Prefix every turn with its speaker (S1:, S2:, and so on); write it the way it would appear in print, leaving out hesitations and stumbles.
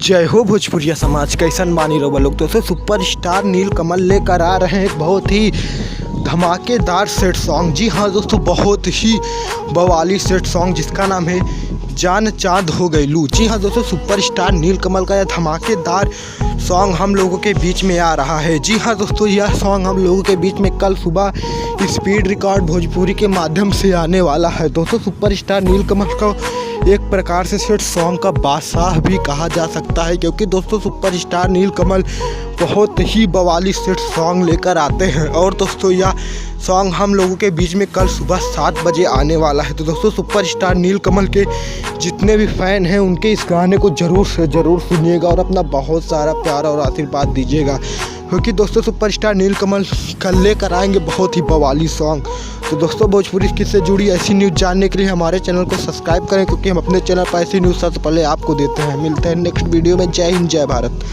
S1: जय हो भोजपुरिया समाज, कैसन बानी रहो लोग। दोस्तों सुपरस्टार नीलकमल लेकर आ रहे हैं एक बहुत ही धमाकेदार सेट सॉन्ग। जी हाँ दोस्तों, बहुत ही बवाली सेट सॉन्ग जिसका नाम है जान चाँद हो गई लू। जी हाँ दोस्तों, सुपरस्टार नीलकमल का यह धमाकेदार सॉन्ग हम लोगों के बीच में आ रहा है। जी हाँ दोस्तों, यह सॉन्ग हम लोगों के बीच में कल सुबह स्पीड रिकॉर्ड भोजपुरी के माध्यम से आने वाला है। दोस्तों सुपरस्टार नीलकमल को एक प्रकार से सेट सॉन्ग का बादशाह भी कहा जा सकता है, क्योंकि दोस्तों सुपरस्टार नीलकमल बहुत ही बवाली सेट सॉन्ग लेकर आते हैं। और दोस्तों यह सॉन्ग हम लोगों के बीच में कल सुबह 7 बजे आने वाला है। तो दोस्तों सुपरस्टार नीलकमल के जितने भी फ़ैन हैं उनके इस गाने को ज़रूर से ज़रूर सुनिएगा और अपना बहुत सारा प्यार और आशीर्वाद दीजिएगा, क्योंकि दोस्तों सुपरस्टार नीलकमल कल लेकर आएंगे बहुत ही बवाली सॉन्ग। तो दोस्तों भोजपुरी से जुड़ी ऐसी न्यूज़ जानने के लिए हमारे चैनल को सब्सक्राइब करें, क्योंकि हम अपने चैनल पर ऐसी न्यूज़ सबसे पहले आपको देते हैं। मिलते हैं नेक्स्ट वीडियो में। जय हिंद, जय भारत।